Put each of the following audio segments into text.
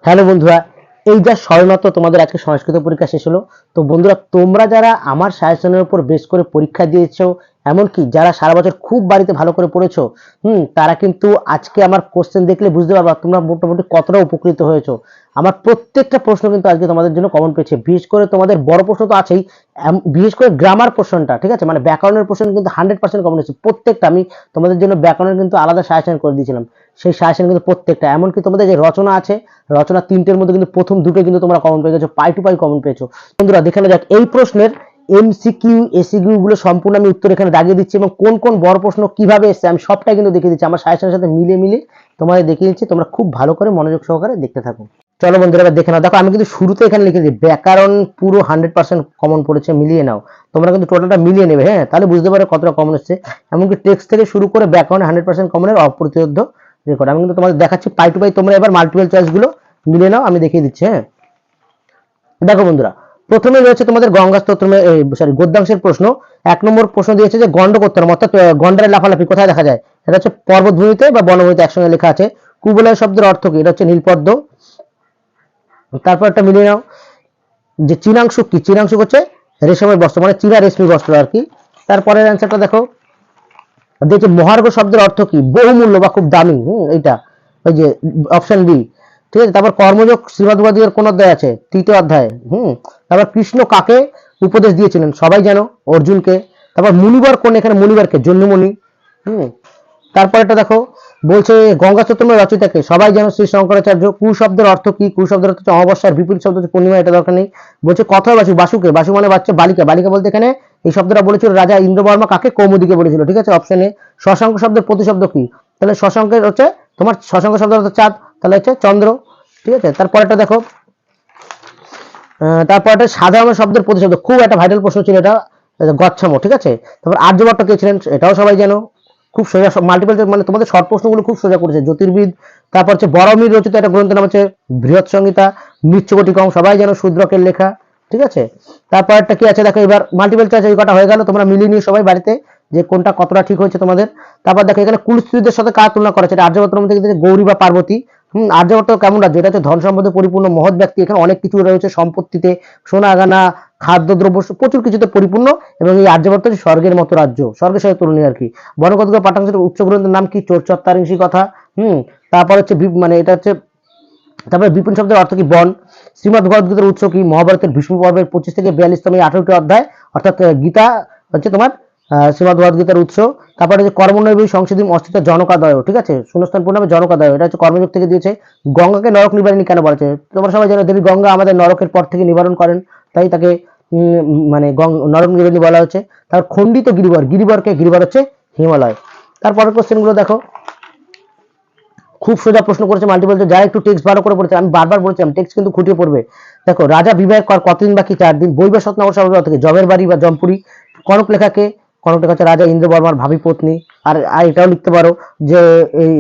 Hello বন্ধুরা, এই যা সবেমাত্র তোমাদের আজকে সংস্কৃত পরীক্ষা শেষ হলো। তো বন্ধুরা, তোমরা যারা আমার সাজেশনের উপর বেস করে পরীক্ষা দিয়েছো, এমনকি যারা সারা বছর খুব বাড়িতে ভালো করে পড়েছো, তারা কিন্তু আজকে আমার কোশ্চেন দেখলে বুঝতে পারবা তোমরা মোটামুটি কতটা উপকৃত হয়েছো। আমার প্রত্যেকটা প্রশ্ন কিন্তু আজকে তোমাদের জন্য কমন পেয়েছে। বিশেষ করে তোমাদের বড় প্রশ্ন তো আছেই, বিশেষ করে গ্রামার পোর্শনটা, ঠিক আছে, মানে ব্যাকরণের পোর্শন কিন্তু 100% কমন হয়েছে প্রত্যেকটা। আমি তোমাদের জন্য ব্যাকরণের কিন্তু আলাদা সাজেশন করে দিয়েছিলাম, সেই সাজেশন কিন্তু প্রত্যেকটা। এমনকি তোমাদের যে রচনা আছে, রচনা তিনটের মধ্যে কিন্তু প্রথম দুটো কিন্তু তোমরা কমন পেয়ে গেছো, পাই টু পাই কমন পেয়েছো। বন্ধুরা দেখে যাক এই প্রশ্নের এমসিকিউ এসিকিউ গুলো সম্পূর্ণ আমি উত্তর এখানে দাগিয়ে দিচ্ছি, এবং কোন কোন বড় প্রশ্ন কিভাবে এসছে আমি সবটাই কিন্তু দেখিয়ে দিচ্ছি। আমার সাজেশনের সাথে মিলে মিলে তোমাদের দেখিয়ে দিচ্ছি, তোমরা খুব ভালো করে মনোযোগ সহকারে দেখতে থাকো। চলো বন্ধুরা এবার দেখে নাও। দেখো আমি কিন্তু শুরুতে এখানে লিখে দিই ব্যাকরণ পুরো 100% কমন পড়েছে, মিলিয়ে নাও। তোমরা কিন্তু টোটালটা মিলিয়ে নেবে, হ্যাঁ, তাহলে বুঝতে পারো কতটা কমন এসছে। এমনকি টেক্সট থেকে শুরু করে ব্যাকরণ 100% কমনের অপ্রতিরোধ্য রেকর্ড। আমি কিন্তু তোমাদের দেখাচ্ছি পাই টু পাই, তোমরা এবার মাল্টিপল চয়েস গুলো মিলিয়ে নাও, আমি দেখিয়ে দিচ্ছি। হ্যাঁ, দেখো বন্ধুরা, প্রথমে রয়েছে তোমাদের গঙ্গা স্তোত্রমে গদ্যাংশের প্রশ্ন। 1 নম্বর প্রশ্ন দিয়েছে যে গন্ডকোত্তরম অর্থাৎ গন্ডারের লাফালাফি কোথায় দেখা যায়। এটা হচ্ছে পর্বতভূমিতে বা বনভূমিতে একসঙ্গে লেখা আছে। কুবলয় শব্দের অর্থ কি? এটা হচ্ছে নীলপদ্ম। তারপর একটা মিলিয়ে নাও যে চীনাংশুক কি? চীনাংশুক হচ্ছে রেশমের বস্ত্র, মানে চীনা রেশমি বস্ত্র আর কি। তারপরের অ্যান্সারটা দেখো, দেখছি মহার্ঘ শব্দের অর্থ কি? বহুমূল্য বা খুব দামি। এইটা ওই যে অপশন বি, ঠিক আছে। তারপর কর্মযোগ শ্রীমদ্ভাগবতের কোন অধ্যায় আছে? 3য় অধ্যায়। তারপর কৃষ্ণ কাকে উপদেশ দিয়েছিলেন? সবাই জানো, অর্জুনকে। তারপর মুনিবর কোন? এখানে মুনিবরকে জন্যমণি। তারপর এটা দেখো, বলছে গঙ্গা স্তোত্রমের রচয়িতাকে? সবাই জানো, শ্রী শঙ্করাচার্য। কু শব্দের অর্থ কি? কু শব্দের অর্থ হচ্ছে অমাবস্যার বিপরীত শব্দ হচ্ছে পূর্ণিমা, এটা দরকার নেই। বলছে কথা বাসু, বাসুকে? বাসু মানে বাচ্চা, বালিকা। বালিকা বলতে এখানে এই শব্দটা বলেছিল রাজা ইন্দ্রবর্মা কাকে? কৌমুদীকে বলেছিল, ঠিক আছে, অপশন এ। শশাঙ্ক শব্দের প্রতিশব্দ কি? তাহলে শশাঙ্কের হচ্ছে তোমার শশাঙ্ক শব্দের অর্থ চাঁদ, তাহলে হচ্ছে চন্দ্র, ঠিক আছে। তারপরটা দেখো, তারপর একটা সাধারণ শব্দের প্রতিশব্দ, খুব একটা ভাইটাল প্রশ্ন ছিল এটা, গচ্ছাম, ঠিক আছে। তারপর আর্যভট্ট কে ছিলেন? এটাও সবাই জানো, খুব সোজা, মাল্টিপল, মানে তোমাদের শর্ট প্রশ্নগুলো খুব সোজা করেছে। জ্যোতির্বিদ। তারপর হচ্ছে বরমির রচিত একটা গ্রন্থের নাম হচ্ছে বৃহৎ সংহিতা। মৃচ্ছকটিকম সবাই জানো, শূদ্রকের লেখা, ঠিক আছে। তারপর একটা কি আছে দেখো, এবার মাল্টিপল চয়েস এই কটা হয়ে গেল, তোমরা মিলিয়ে নিও সবাই বাড়িতে যে কোনটা কতটা ঠিক হয়েছে তোমাদের। তারপর দেখো এখানে কুলস্ত্রীদের সাথে কার তুলনা করা হচ্ছে? আর্যভট্টের মধ্যে কিন্তু গৌরী বা পার্বতী। আর্যভট্ট কেমন রাজ্য? এটা হচ্ছে ধন সম্পদে পরিপূর্ণ মহৎ ব্যক্তি। এখানে অনেক কিছু রয়েছে, সম্পত্তিতে সোনা গানা, খাদ্যদ্রব্য, প্রচুর কিছুতে পরিপূর্ণ। এবং এই আর্যভট্ট হচ্ছে স্বর্গের মতো রাজ্য, স্বর্গের সাথে তুলনীয় আর কি। বনগদ্গ পাঠাংশের উচ্চ গ্রন্থের নাম কি? চোরচত্তারিংসী কথা। তারপর হচ্ছে মানে এটা হচ্ছে, তারপরে বিপিন শব্দের অর্থ কি? বন। শ্রীমদ ভগবদ্গীতার উৎস কি? মহাভারতের ভীষ্ম পর্বের 25 থেকে 42তম 18টি অধ্যায়, অর্থাৎ গীতা হচ্ছে তোমার শ্রীমদ ভগবদ্গীতার উৎস। তারপরে যে কর্মনৈবিক সংশোধন অস্তিত্ব জনকাদয়, ঠিক আছে, শূন্যস্থান পূর্ণ হবে জনকাদয়, এটা হচ্ছে কর্মযোগ থেকে দিয়েছে। গঙ্গাকে নরক নিবারণী কেন বলা হচ্ছে? তোমরা সবাই জানো দেবী গঙ্গা আমাদের নরকের পর থেকে নিবারণ করেন, তাই তাকে মানে নরক নিবারণী বলা হচ্ছে। তারপর খণ্ডিত গিরিবর, গিরিবরকে? গিরিবর হচ্ছে হিমালয়। তারপরের কোশ্চেন গুলো দেখো, খুব সোজা প্রশ্ন করেছে মাল্টিপল। যারা একটু টেক্সট ভালো করে পড়েছে, আমি বারবার বলেছিলাম টেক্সট কিন্তু খুঁটিয়ে পড়বে। দেখো, রাজা বিবাহের কতদিন বাকি? 4 দিন। বৈবাহ সৎনগর শব্দ থেকে জমের বাড়ি বা জমপুরি। কনক লেখাকে? কনক লেখা হচ্ছে রাজা ইন্দ্রবর্মার ভাবী পত্নী। আর এটাও লিখতে পারো যে এই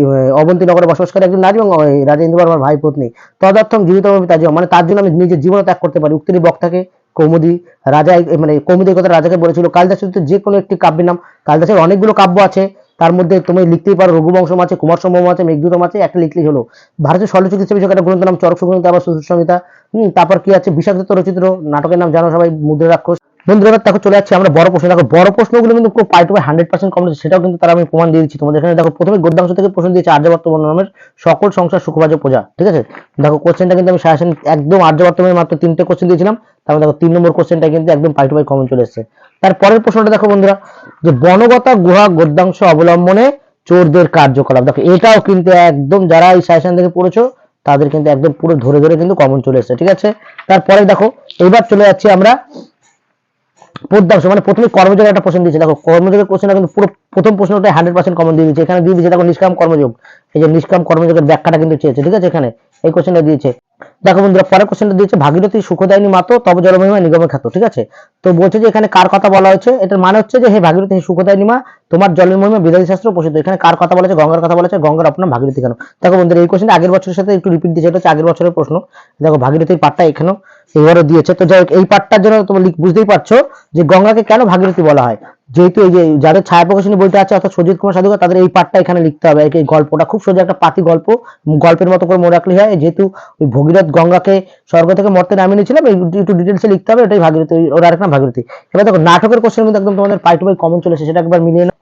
অবন্তী নগরে বসবাসকারী একজন নারী এবং রাজা ইন্দ্রবর্মার ভাই পত্নী। তদার্থম জীবিত তার, মানে তার জন্য আমি নিজের জীবন ত্যাগ করতে পারি। উক্তির বক্তাকে? কৌমুদী। রাজা মানে কৌমুদীর কথা রাজাকে বলেছিল। কালিদাস যে কোনো একটি কাব্যের নাম? কালিদাসের অনেকগুলো কাব্য আছে, তার মধ্যে তুমি লিখতেই পারো রঘুবংশম আছে, কুমার সম্ভব আছে, মেঘদূতম আছে, একটা লিখলেই হলো। ভারতের শল্য চিকিৎসা বিষয়ক একটা গ্রন্থের নাম চরক সংহিতা বা সুশ্রুত সংহিতা। তারপর কি আছে? বিষাক্ত রচিত নাটকের নাম জানো সবাই, মুদ্রা রাক্ষস। বন্ধুরা এবার দেখো চলে যাচ্ছে আমরা বড় প্রশ্ন। দেখো বড় প্রশ্নগুলো কিন্তু পুরো পাই টু পাই 100% কমন, সেটাও কিন্তু তারা আমি প্রমাণ দিয়ে দিচ্ছি তোমাদের। এখানে দেখো প্রথমে গদ্যাংশ থেকে প্রশ্ন দিয়েছে আর্যভট্ট বর্ণনামের সকল সংসার সুখবাজ প্রজা, ঠিক আছে। দেখো কোশ্চেনটা কিন্তু আমি সাজেশন একদম আর্যভট্টের মাত্র 3টে কোশ্চেন দিয়েছিলাম, তারপর দেখো 3 নম্বর কোশ্চেনটা কিন্তু একদম পাই টু পাই কমন চলে এসেছে। তারপরের প্রশ্নটা দেখো বন্ধুরা, যে বনগতা গুহা গদ্যাংশ অবলম্বনে চোরদের কার্যকলাপ। দেখো এটাও কিন্তু একদম যারা এই সাজেশন থেকে পড়েছো তাদের কিন্তু একদম পুরো ধরে ধরে কিন্তু কমন চলে এসেছে, ঠিক আছে। তারপরে দেখো এবার চলে যাচ্ছি আমরা পদ্যাংশ, মানে প্রথমে কর্মযোগের একটা প্রশ্ন দিয়েছে। দেখো কর্মযোগের কোশ্চেনটা কিন্তু পুরো প্রথম প্রশ্নটা 100% কমন দিয়ে দিয়েছে। এখানে দিয়ে দিয়েছে দেখো নিষ্কাম কর্মযোগ, এই যে নিষ্কাম কর্মযোগের ব্যাখ্যাটা কিন্তু চেয়েছে, ঠিক আছে, এখানে এই কোশ্চেনটা দিয়েছে। দেখো বন্ধুরা পরের কোশ্চেনটা দিয়েছে ভাগীরথী সুখদায়িনী মাতো তব জলমহিমা নিগমে খ্যাত, ঠিক আছে। তো বলছে যে এখানে কার কথা বলা হয়েছে? এটার মানে হচ্ছে যে হে ভাগীরথী সুখদায়িনী মা, তোমার জলের মহিমা বিদায়ী শাস্ত্র প্রসিদ্ধ। এখানে কার কথা বলেছে? গঙ্গার কথা বলেছে। গঙ্গার আপনার ভাগীরথী কেন? দেখো বন্ধুরা এই কোশ্চেনটা আগের বছরের সাথে একটু রিপিট দিয়েছে, এটা হচ্ছে আগের বছরের প্রশ্ন। দেখো ভাগীরথীর পাঠটা এখানেও এবারে দিয়েছে। তো যাই হোক এই পাঠটার জন্য তোমরা বুঝতেই পারছো যে গঙ্গাকে কেন ভাগীরথী বলা হয়। যেহেতু এই যে যাদের ছায়া প্রকাশনী বইটা আছে অর্থাৎ সজিত কুমার সাধুকা, তাদের এই পার্টটা এখানে লিখতে হবে। এই গল্পটা খুব সোজা একটা পাতি গল্প, গল্পের মতো করে মনে রাখলে হয়। যেহেতু ওই ভগীরথ গঙ্গাকে স্বর্গ থেকে মর্তে নামিয়ে নিয়েছিলাম, একটু ডিটেলসে লিখতে হবে। এটাই ভাগীরথী, ওর আরেক নাম ভাগীরথী। এবার দেখো নাটকের কোশ্চেন কিন্তু একদম তোমাদের পাই টু পাই কমন চলে এসেছে, সেটা একবার মিলিয়ে নাও।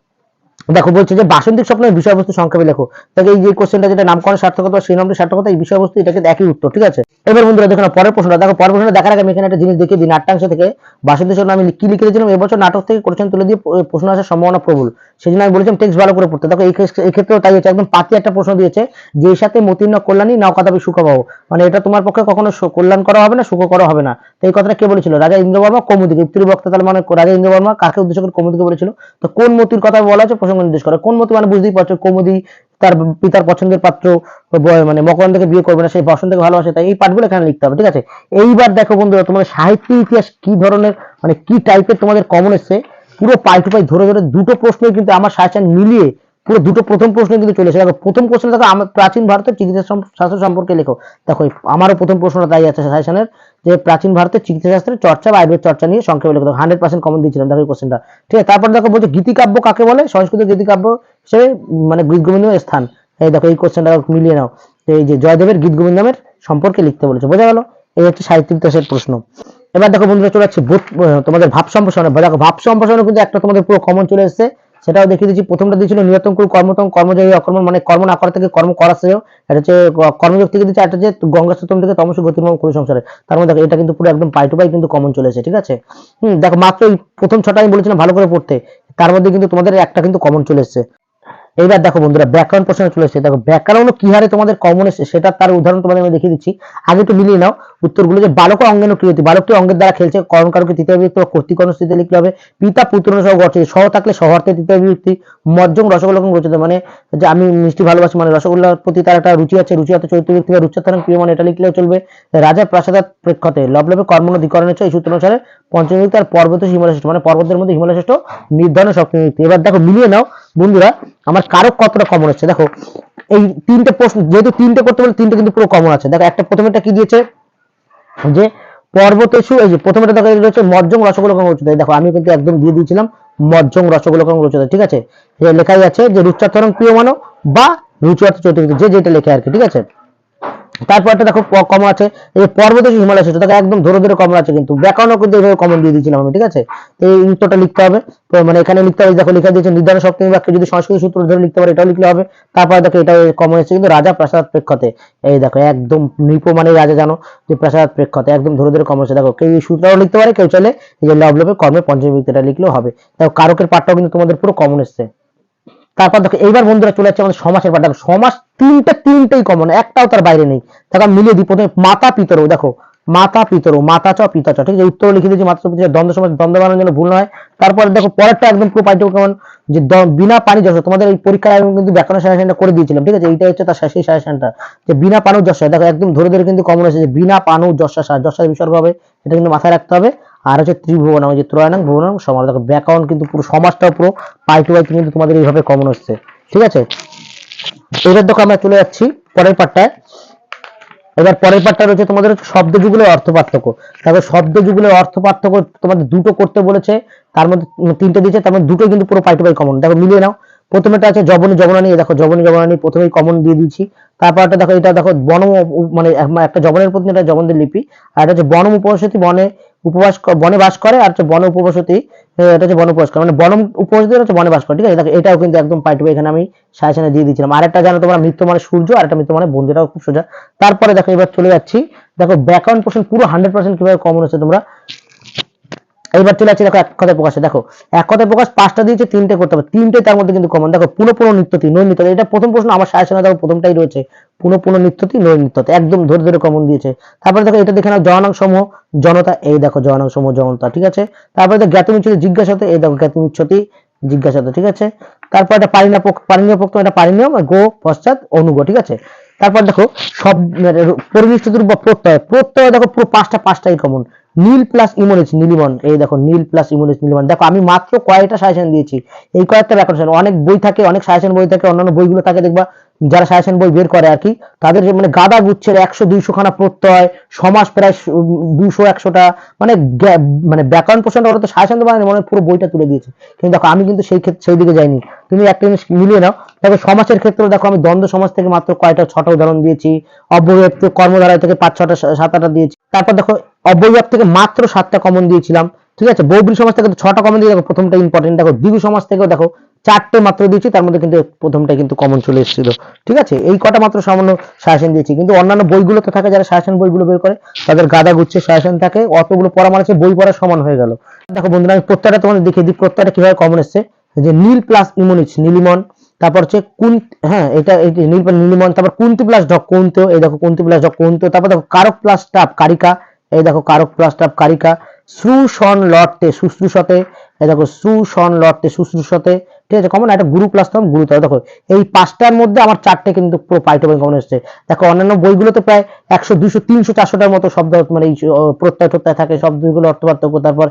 দেখো বলছে যে বাসন্তীর স্বপ্নের বিষয়বস্তু সংক্ষেপে লেখো। তাহলে এই যে কোশ্চেনটা যেটা নামকরণ সার্থকতা সেই নামটি সার্থকতা, এই বিষয়বস্তু, এটা কিন্তু একই উত্তর, ঠিক আছে। এবার বন্ধুরা দেখো না পরের প্রশ্নটা, দেখো পরের প্রশ্নটা দেখার আগে আমি এখানে একটা জিনিস দেখিয়ে দিই। নাট্যাংশ থেকে বাসন্তীর স্বপ্ন আমি কি লিখে দিয়েছিলাম, এবছর নাটক থেকে কোশ্চেন তুলে দিয়ে প্রশ্ন আসার সম্ভাবনা প্রবল, সেই জন্য আমি বলেছিলাম টেক্সট ভালো করে পড়তে। দেখো এই ক্ষেত্রেও তাই হচ্ছে, একদম পাতি একটা প্রশ্ন দিয়েছে, যে সাথে মতির্ন কল্যাণী নাও কদাপি সুখবাহ, মানে এটা তোমার পক্ষে কখনো কল্যাণ করা হবে না, সুখ করা হবে না। তো এই কথাটা কে বলেছিল? রাজা ইন্দ্রবর্মা কৌমুদিকে। উত্তরী বক্তা তাহলে মানে রাজা ইন্দ্রবর্মা কাকে উদ্দেশ্য করে কৌমুদিকে বলেছিল? তো কোন মতির কথা বলা হচ্ছে প্রসঙ্গ নির্দেশ করে, কোন মতি মানে বুঝতেই পারছো, কৌমুদি তার পিতার পছন্দের পাত্র, মানে মকরন্দকে বিয়ে করবে না, সেই বসন্তকে ভালোবাসে, তাই এই পাঠগুলো এখানে লিখতে হবে, ঠিক আছে। এইবার দেখো বন্ধুরা তোমাদের সাহিত্য ইতিহাস কি ধরনের মানে কি টাইপের তোমাদের কমন এসছে, পুরো পাই টু পাই ধরে ধরে দুটো প্রশ্নই কিন্তু আমার সাজেশন মিলিয়ে পুরো দুটো প্রথম প্রশ্ন কিন্তু চলে এসেছে। দেখো প্রথম কোশ্চেন দেখো, আমার প্রাচীন ভারতের চিকিৎসা শাস্ত্র সম্পর্কে লেখো। দেখো আমারও প্রথম প্রশ্নটা তাই আছে সাজেশনের, যে প্রাচীন ভারতের চিকিৎসা শাস্ত্রের চর্চা বা আয়ুর্বেদ চর্চা নিয়ে সংক্ষেপে লেখো। 100% কমন দিয়েছিলাম দেখো এই কোশ্চেনটা, ঠিক আছে। তারপর দেখো বলছে গীতিকাব্য কাকে বলে, সংস্কৃত গীতিকাব্য হিসেবে মানে গীত গোবিন্দের স্থান। এই দেখো এই কোশ্চেনটা মিলিয়ে নাও, এই যে জয়দেবের গীত গোবিন্দমের সম্পর্কে লিখতে বলেছে, বোঝা গেল। এই হচ্ছে সাহিত্য ইতিহাসের প্রশ্ন। এবার দেখো বন্ধুরা চলে যাচ্ছে তোমাদের ভাব সম্প্রসারণ। দেখো ভাব সম্প্রসারণ কিন্তু একটা তোমাদের পুরো কমন চলে এসেছে, সেটাও দেখিয়ে দিচ্ছি। প্রথমটা দিয়েছিল নিয়তম কুল কর্মতম কর্মজয়ী অকর্ম, মানে কর্ম না করা থেকে কর্ম করা শ্রেয়। এটা হচ্ছে কর্মযোগ থেকে দিচ্ছে, একটা হচ্ছে গঙ্গা সূত্রম থেকে তমসু গতির্মম কুল সংসারে। তার মধ্যে দেখো এটা কিন্তু পুরো একদম পাই টু পাই কিন্তু কমন চলে এসেছে, ঠিক আছে। দেখো মাত্র এই প্রথম ছটা আমি বলেছিলাম ভালো করে পড়তে, তার মধ্যে কিন্তু তোমাদের একটা কিন্তু কমন চলে এসেছে। এইবার দেখো বন্ধুরা ব্যাকরণ প্রশ্ন চলে এসেছে। দেখো ব্যাকরণ কি হারে তোমাদের কমন এসেছে সেটা তার উদাহরণ তোমাদের আমি দেখিয়ে দিচ্ছি। আগে একটু মিলিয়ে নাও উত্তরগুলো। যে বালক অঙ্গেন ক্রিয়তি, বালকটি অঙ্গের দ্বারা খেলছে, কর্মকারকে তৃতীয় বিভক্তি বা কর্তৃকর্ণ স্থিতিতে লিখতে হবে। পিতা পুত্র সহ গঠে, সহ থাকলে সহার্থে তৃতীয় বিভক্তি। মজ্জং রসগোল্লা রচিত, মানে যে আমি মিষ্টি ভালোবাসি, মানে রসগোল্লার প্রতি তার একটা রুচি আছে, রুচি আছে চৈত্র ব্যক্তি বা রুচ্চাত্তরণ প্রিয়, মানে এটা লিখলেও চলবে। রাজা প্রাসাদাত প্রেক্ষতে লবলবে কর্মণ অধিকরণ হচ্ছে, এই সূত্র অনুসারে পঞ্চম বিভক্তি। আর পর্বত হিমালয় শ্রেষ্ঠ, মানে পর্বতের মধ্যে হিমালয় শ্রেষ্ঠ নির্ধারণ সপ্তমী বিভক্তি। এবার দেখো মিলিয়ে নাও বন্ধুরা আমার কারক কতটা কমন হচ্ছে। দেখো এই তিনটে প্রশ্ন, যেহেতু তিনটে করতে বলে তিনটে কিন্তু পুরো কমন আছে। দেখো একটা প্রথমেটা কি দিয়েছে, যে পর্বতেশু, এই যে প্রথমেটা দেখো রয়েছে মজ্জং রসগোলকং রচিত। দেখো আমি কিন্তু একদম দিয়ে দিয়েছিলাম মজ্জং রসগোলকং রচিত, ঠিক আছে। লেখাই আছে যে রুচ্চাত্তরং প্রিয় মানো বা রুচিয়ার্থ চতুর্থ, যে যেটা লেখে আর কি, ঠিক আছে। তারপরটা দেখো কমন আছে, এই পর্বত হিমালয় শ্রেষ্ঠ, দেখো একদম ধরে ধরে কমন আছে, কিন্তু ব্যাকরণও কিন্তু এইভাবে কমন দিয়ে দিয়েছিলাম আমি, ঠিক আছে। তো এই উত্তরটা লিখতে হবে, তো মানে এখানে লিখতে হবে। দেখো লেখা দিয়েছে নির্ধারণ সপ্তমী বাক্যে যদি সংস্কৃত সূত্র ধরে লিখতে পারে এটাও লিখলে হবে। তারপরে দেখো এটা কমন এসেছে কিন্তু রাজা প্রাসাদ প্রেক্ষতে। এই দেখো একদম নৃপ মানে রাজা, জানো যে প্রাসাদ প্রেক্ষতে একদম ধরে ধরে কমন এসেছে। দেখো কেউ এই সূত্রটাও লিখতে পারে, কেউ চাইলে এই যে লবলবে কর্মে পঞ্চমী বিভক্তিটা লিখলেও হবে। দেখো কারকের পাঠটাও কিন্তু তোমাদের পুরো কমন এসেছে। তারপর দেখো এইবার বন্ধুরা চলে যাচ্ছে আমাদের সমাসের পাঠ। দেখো সমাস তিনটেই কমন, একটাও তার বাইরে নেই। দেখো আমি মিলিয়ে দিই। প্রথমে মাতা পিতর, দেখো মাতা পিতর, মাতা চ পিতা চ, ঠিক আছে। উত্তর লিখে দিয়েছি মাতা চ পিতা চ, দ্বন্দ্ব সমাস, দ্বন্দ্ব বানানোর জন্য ভুল নয়। তারপরে দেখো পরেরটা একদম পুরো পাইটু কেমন, যে বিনা পানি যশ, তোমাদের এই পরীক্ষায় আমি কিন্তু ব্যাকরণ সাজেশনটা করে দিয়েছিলাম, ঠিক আছে। এইটা হচ্ছে তার সেই সাজেশনটা, যে বিনা পানু যশ। দেখো একদম ধরে ধরে কিন্তু কমন এসেছে, বিনা পানু যশা, যশার বিসর্গ হবে, এটা কিন্তু মাথায় রাখতে হবে। আর হচ্ছে ত্রিভুবনম, যে ত্রয়ানং ভুবনং সমান। দেখো ব্যাকরণ কিন্তু পুরো সমাজটাও পুরো পাই টু পাই কিন্তু তোমাদের এইভাবে কমন হচ্ছে, ঠিক আছে। এবার দেখো আমরা চলে যাচ্ছি পরের পার্টটায়। এবার পরের পার্টটা রয়েছে তোমাদের শব্দ যুগলের অর্থ পার্থক্য। দেখো শব্দ যুগলের অর্থ পার্থক্য তোমাদের দুটো করতে বলেছে, তার মধ্যে তিনটে দিয়েছে, তার মধ্যে দুটো কিন্তু পুরো পাই টু পাই কমন। দেখো মিলিয়ে নাও। প্রথমেটা আছে জবনী জবনানী, দেখো জবনী জবনানী প্রথমেই কমন দিয়ে দিয়েছি। তারপরটা দেখো এটা দেখো বনম, মানে একটা জবনের প্রতি একটা জবনদের লিপি। আর এটা হচ্ছে বনম উপবসতি, বনে উপবাস বনে বাস করে। আর হচ্ছে বন উপবসতি, এটা হচ্ছে বন উপবাস করে, মানে বনম উপবসতি হচ্ছে বনে বাস করে, ঠিক আছে। দেখো এটাও কিন্তু একদম পাই টু পাই এখানে আমি সাজেশনে দিয়ে দিয়েছিলাম। আরেকটা জানো তোমরা মৃত্যু মানে সূর্য, আর একটা মৃত্যু মানে বন্ধু, এটাও খুব সোজা। তারপরে দেখো এবার চলে যাচ্ছি, দেখো ব্যাকরণ প্রশ্ন পুরো 100% কিভাবে কমন হচ্ছে তোমরা। এইবার চলে যাচ্ছে দেখো এক কথায় প্রকাশে। দেখো এক কথায় প্রকাশ পাঁচটা দিয়েছে, তিনটে করতে হবে, তিনটে তার মধ্যে কিন্তু কমন। দেখো পুনঃ পুনঃ নিত্যতি নৈ নিত্যতি, এটা প্রথম প্রশ্ন আমার সাজেশনে দেখো প্রথমটাই রয়েছে, পুনঃ পুনঃ নিত্যতি নৈ নিত্যতি, একদম ধরে ধরে কমন দিয়েছে। তারপরে দেখো এটা দেখে নাও জনানাং সমূহ জনতা, এই দেখো জনানাং সমূহ জনতা, ঠিক আছে। তারপরে দেখো জ্ঞাতম উচ্চতি জিজ্ঞাসাতে, এই দেখো জ্ঞাতম উচ্চতি জিজ্ঞাসাতে, ঠিক আছে। তারপর এটা পারিণীয় পক্ষ, এটা পারিণীয় গো পশ্চাৎ অনুগ, ঠিক আছে। তারপর দেখো সব পরিনিষ্ঠিত রূপ বা প্রত্যয়, প্রত্যয় দেখো পুরো পাঁচটাই কমন। নীল প্লাস ইমোনিজ নীলিমন, এই দেখো নীল প্লাস ইমোনিজ নীলিমন। দেখো আমি মাত্র কয়েকটা সাজেশন দিয়েছি, এই কয়েকটা ব্যাকরণ। অনেক বই থাকে, অনেক সাজেশন বই থাকে, অন্যান্য বইগুলো থাকে দেখবা যারা সাজেশন বই বের করে আর কি, তাদের যে মানে গাদা গুচ্ছের 100-200 খানা প্রত্যয়, সমাস প্রায় 200-100টা, মানে মানে ব্যাকরণ পোর্শনটা ওরা তো সাজেশন তো বানায়নি, মানে পুরো বইটা তুলে দিয়েছে। কিন্তু দেখো আমি কিন্তু সেই দিকে যাইনি। তুমি একটা জিনিস মিলিয়ে নাও, দেখো সমাসের ক্ষেত্রে দেখো আমি দ্বন্দ্ব সমাস থেকে মাত্র কয়টা 6টা উদাহরণ দিয়েছি, অব্যয়ভাব থেকে কর্মধারয় থেকে 5-6টা 7-8টা দিয়েছি। তারপর দেখো অব্যয়ভাব থেকে মাত্র 7টা কমন দিয়েছিলাম, ঠিক আছে। বহুব্রী সমাজ থেকে 6টা কমন দিয়ে দেখো প্রথমটা ইম্পর্টেন্ট। দেখো দ্বিগু সমাজ থেকেও দেখো 4টে মাত্র দিয়েছি, তার মধ্যে কিন্তু প্রথমটা কিন্তু কমন চলে এসেছিল, ঠিক আছে। এই কটা মাত্র সামান্য সাজেশন দিয়েছি, কিন্তু অন্যান্য বইগুলোতে থাকে যারা সাজেশন বইগুলো বের করে তাদের গাদা গুচ্ছে সাজেশন থাকে, অতগুলো পড়া মানে বই পড়া সমান হয়ে গেল। দেখো বন্ধুরা আমি প্রত্যয়টা তোমাদের দেখিয়ে দিই, প্রত্যয়টা কিভাবে কমন এসছে। যে নীল প্লাস ইমনিচ নীলিমন, তারপর হচ্ছে হ্যাঁ এটা নীল প্লাস নীলিমন, তারপর কুন্তি প্লাস ঢক কৌন্তেয়, এই দেখো কুন্তি প্লাস ঢক কৌন্তেয়, তারপর দেখো কারক প্লাস টাপ কারিকা, এই দেখো কারক প্লাস টাপ কারিকা, শ্রুশন লটতে শুশ্রূষতে, এই দেখো শ্রুশন লটতে শুশ্রূষতে, ঠিক আছে। কমন একটা গুরু প্লাস তম গুরুতর, দেখো এই 5টার মধ্যে আমার 4টে কিন্তু পুরো পাইটো বই কমন এসেছে। দেখো অন্যান্য বইগুলোতে প্রায় 100-200-300-400টার মতো শব্দ মানে এই প্রত্যয় টত্যয় থাকে, শব্দগুলো অর্থপার্থক্য, তারপর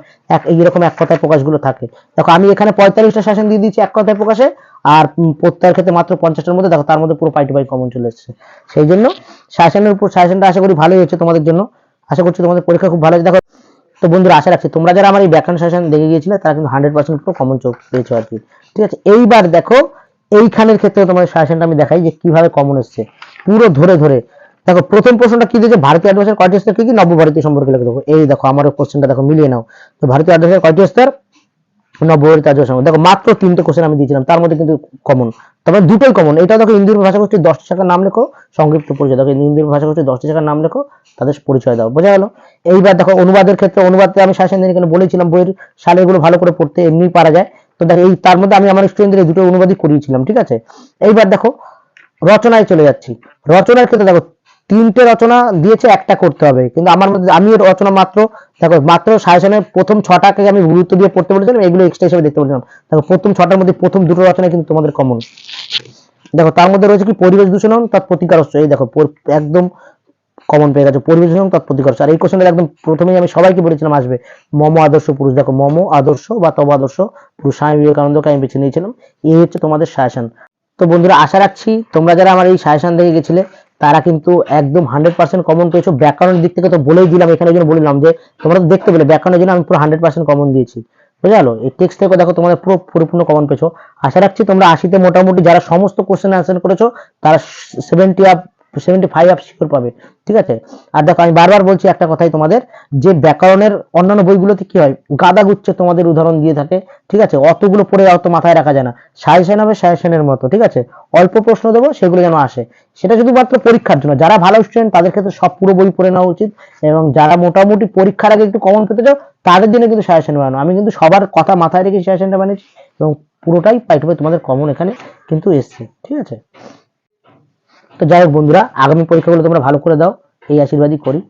এইরকম এক কথায় প্রকাশগুলো থাকে। দেখো আমি এখানে 45টা সেশন দিয়ে দিচ্ছি এক কথায় প্রকাশে, আর প্রত্যয়ের ক্ষেত্রে মাত্র 50টার মধ্যে, দেখো তার মধ্যে পুরো পাইটো বই কমন চলে এসেছে। সেই জন্য সেশনের উপর সেশনটা আশা করি ভালোই হচ্ছে তোমাদের জন্য, আশা করছি তোমাদের পরীক্ষা খুব ভালো হয়েছে। দেখো তো বন্ধুরা আশা রাখছি তোমরা যারা আমার এই ব্যাকরণ সেশন দেখে গিয়েছিলে তারা কিন্তু 100% পুরো কমন চোখ পেয়েছো আর কি, ঠিক আছে। এইবার দেখো এইখানের ক্ষেত্রে তোমাদের সেশনটা আমি দেখাই যে কিভাবে কমন এসছে পুরো ধরে ধরে। দেখো প্রথম প্রশ্নটা কি দিয়েছে, ভারতীয় অ্যাডভার্সারি কয়টি স্তর কি কি, নব্য ভারতীয় সম্পর্কে লিখে দেখো। এই দেখো আমার কোশ্চেনটা দেখো মিলিয়ে নাও, তো ভারতীয় অ্যাডভার্সারি কয়টি স্তর, নব্য ভারতীয় অ্যাডভার্সারি। দেখো মাত্র 3টে কোশ্চেন আমি দিয়েছিলাম, তার মধ্যে কিন্তু কমন, তবে দুটোই কমন। এটা দেখো ইন্দুর ভাষাগোষ্ঠীর 10টি শাখার নাম লেখো, সংক্ষিপ্ত পরিচয়। দেখো ইন্দুর ভাষাগোষ্ঠীর 10টি শাখার নাম লেখো, তাদের পরিচয় দাও, বোঝা গেল। এইবার দেখো অনুবাদের ক্ষেত্রে, অনুবাদে আমি শাসন দিন এখানে বলেছিলাম বইয়ের সালেগুলো ভালো করে পড়তে, এমনি পারা যায়। তো দেখো এই তার মধ্যে আমি আমার স্টুডেন্টদের দুটো অনুবাদই করিয়েছিলাম, ঠিক আছে। এইবার দেখো রচনায় চলে যাচ্ছি। রচনার ক্ষেত্রে দেখো 3টে রচনা দিয়েছে, একটা করতে হবে, কিন্তু আমার মধ্যে আমি রচনা মাত্র দেখো মাত্র সাজেশনের প্রথম 6টাকে আমি গুরুত্ব দিয়ে পড়তে বলেছিলাম, এগুলো এক্সট্রা হিসেবে দেখতে বলেছিলাম। দেখো প্রথম 6টার মধ্যে প্রথম দুটো রচনা কিন্তু তোমাদের কমন। দেখো তার মধ্যে রয়েছে কি পরিবেশ দূষণ তৎপ্রতিকারস্য, এই দেখো একদম কমন পেয়ে গেছে পরিবেশ দূষণ তৎপ্রতিকারস্য। আর এই কোশ্চেনটা একদম প্রথমেই আমি সবাইকে বলেছিলাম আসবে, মম আদর্শ পুরুষ। দেখো মম আদর্শ বা তব আদর্শ পুরুষ, স্বামী বিবেকানন্দকে আমি বেছে নিয়েছিলাম। এই হচ্ছে তোমাদের সাজেশন। তো বন্ধুরা আশা রাখছি তোমরা যারা আমার এই সাজেশন দেখে গেছিলে তারা কিন্তু একদম 100% কমন পেয়েছো। ব্যাকরণের দিক থেকে তো বলেই দিলাম, এখানে জন্য বললাম যে তোমরা তো দেখতে পেলে ব্যাকরণের জন্য আমি পুরো 100% কমন দিয়েছি, বুঝা গেল। এই টেক্সট থেকে দেখো তোমাদের পুরো পরিপূর্ণ কমন পেয়েছো। আশা রাখছি তোমরা 80তে মোটামুটি যারা সমস্ত কোশ্চেন অ্যান্সার করেছো তারা 75 আপ শিওর পাবে, ঠিক আছে। আর দেখো আমি বারবার বলছি একটা কথাই তোমাদের, যে ব্যাকরণের অন্যান্য বইগুলোতে কি হয় গাদা গুচ্ছে তোমাদের উদাহরণ দিয়ে থাকে, ঠিক আছে। অতগুলো পড়ে অত মাথায় রাখা যায় না, সাজেশন হবে সাজেশনের মতো, ঠিক আছে। অল্প প্রশ্ন দেবো সেগুলো যেন আসে, সেটা শুধুমাত্র পরীক্ষার জন্য। যারা ভালো স্টুডেন্ট তাদের ক্ষেত্রে সব পুরো বই পড়ে নেওয়া উচিত, এবং যারা মোটামুটি পরীক্ষার আগে একটু কমন পেতে চাও তাদের জন্য কিন্তু সাজেশন বানানো। আমি কিন্তু সবার কথা মাথায় রেখে সাজেশনটা বানিয়েছি, এবং পুরোটাই পাইটবে তোমাদের কমন এখানে কিন্তু এসছে, ঠিক আছে। তো যাই হোক বন্ধুরা, আগামী পরীক্ষাগুলো তোমরা ভালো করে দাও, এই আশীর্বাদই করি।